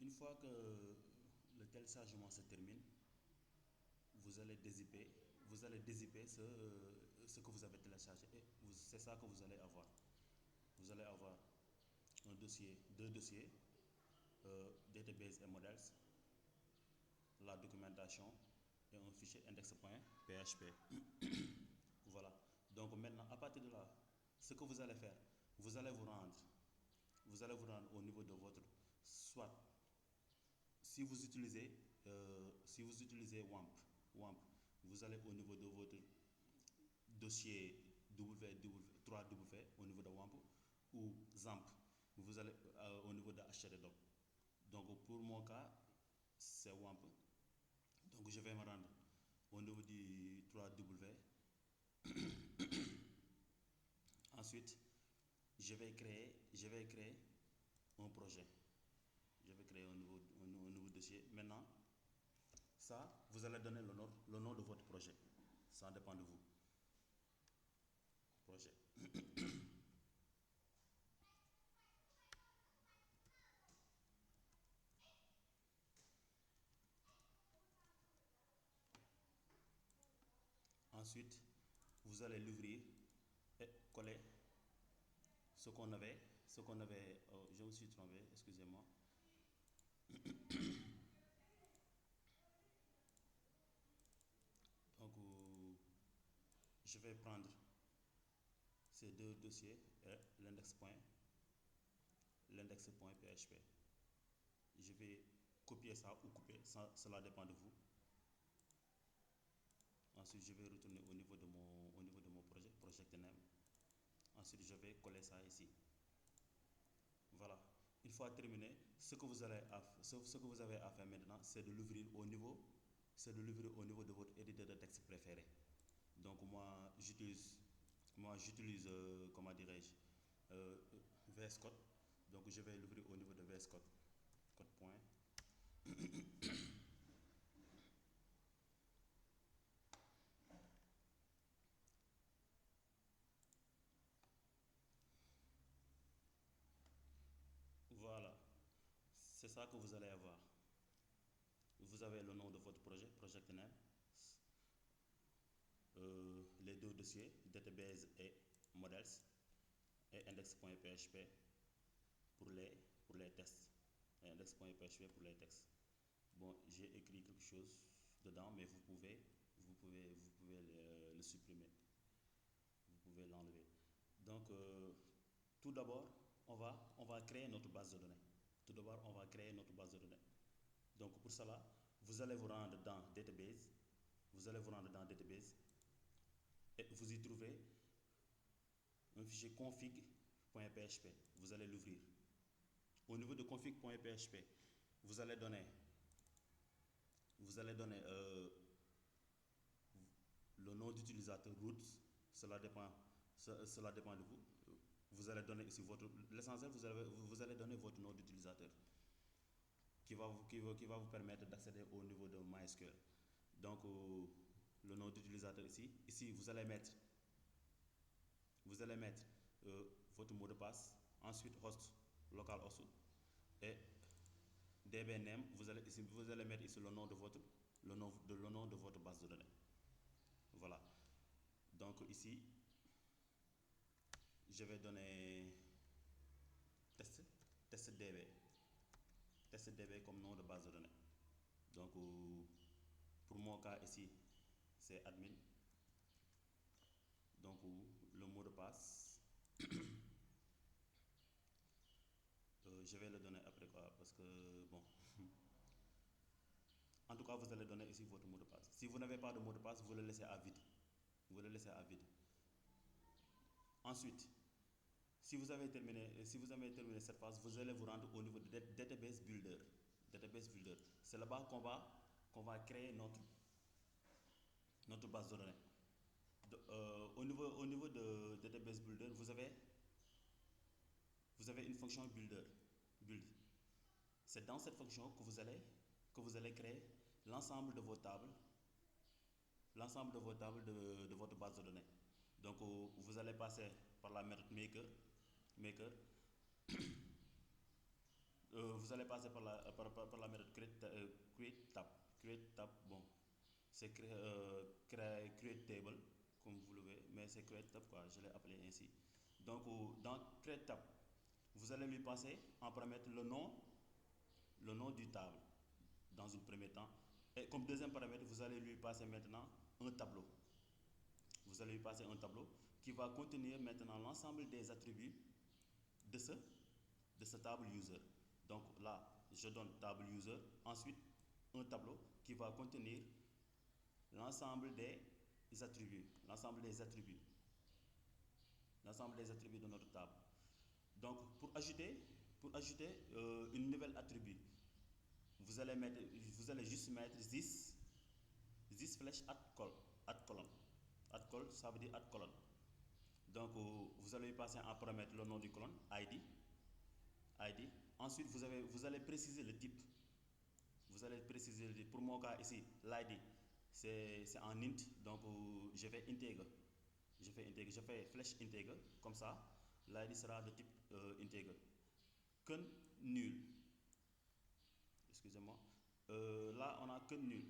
Une fois que le téléchargement se termine, vous allez dézipper ce que vous avez téléchargé et c'est ça que vous allez avoir. Vous allez avoir un dossier, deux dossiers, database et models, la documentation et un fichier index.php. Voilà. Donc maintenant, à partir de là, ce que vous allez faire, vous allez vous rendre, vous allez vous rendre au niveau de votre, soit si vous utilisez WAMP, vous allez au niveau de votre dossier www3w au niveau de WAMP ou XAMPP, vous allez au niveau de HTTP. Donc pour mon cas, c'est WAMP. Donc je vais me rendre au niveau du 3W. Ensuite, je vais créer un projet. Je vais créer un nouveau dossier. Maintenant, ça, vous allez donner le nom de votre projet. Ça dépend de vous. Projet. Ensuite, vous allez l'ouvrir et coller je me suis trompé, excusez-moi. Donc, je vais prendre ces deux dossiers et l'index.php. Je vais copier ça ou couper, ça, cela dépend de vous. Ensuite, je vais retourner au niveau de mon projet, project name. Ensuite, je vais coller ça ici. Voilà. Une fois terminé, ce que vous avez à faire maintenant, c'est de l'ouvrir au niveau, de votre éditeur de texte préféré. Donc j'utilise, comment dirais-je, VS Code. Donc je vais l'ouvrir au niveau de VS Code. Code point. Voilà. C'est ça que vous allez avoir. Vous avez le nom de votre projet, project name, les deux dossiers, database et models, et index.php pour les tests. Et index.php pour les textes. Bon, j'ai écrit quelque chose dedans, mais vous pouvez le supprimer. Vous pouvez l'enlever. Donc, tout d'abord, on va créer notre base de données. Tout d'abord, on va créer notre base de données. Donc, pour cela, vous allez vous rendre dans Database. Vous allez vous rendre dans Database et vous y trouvez un fichier config.php. Vous allez l'ouvrir. Au niveau de config.php, vous allez donner le nom d'utilisateur root. Cela dépend de vous. Vous allez donner ici l'essentiel, vous allez donner votre nom d'utilisateur qui va vous permettre d'accéder au niveau de MySQL. Donc le nom d'utilisateur ici vous allez mettre votre mot de passe, ensuite host, localhost et dbname, vous allez mettre ici le nom de votre base de données. Voilà. Donc ici, je vais donner testdb comme nom de base de données. Donc pour mon cas ici, c'est admin. Donc le mot de passe, je vais le donner après quoi, parce que bon. En tout cas, vous allez donner ici votre mot de passe. Si vous n'avez pas de mot de passe, vous le laissez à vide. Vous le laissez à vide. Ensuite, si vous avez terminé cette phase, vous allez vous rendre au niveau de Database Builder. Database Builder. C'est là-bas qu'on va créer notre base de données. Au niveau de Database Builder, vous avez une fonction build. C'est dans cette fonction que vous allez créer l'ensemble de vos tables, de votre base de données. Donc vous allez passer par la méthode maker. vous allez passer par la méthode create tab. Create tab, bon, c'est create table, comme vous le voyez, mais c'est create tab, quoi, je l'ai appelé ainsi. Donc, dans create tab, vous allez lui passer en paramètre le nom du table, dans un premier temps. Et comme deuxième paramètre, vous allez lui passer maintenant un tableau. Vous allez lui passer un tableau qui va contenir maintenant l'ensemble des attributs de ce table user. Donc là, je donne table user, ensuite un tableau qui va contenir l'ensemble des attributs, l'ensemble des attributs de notre table. Donc pour ajouter une nouvelle attribut, vous allez juste mettre this flèche add column. Add column, ça veut dire add column. Donc vous allez passer en paramètre le nom du colonne, ID. Ensuite vous allez préciser le type. Pour mon cas ici, l'ID c'est en int, donc je fais integer. Je fais flèche integer, comme ça, l'ID sera de type integer. Nul. Excusez-moi. Là on a nul.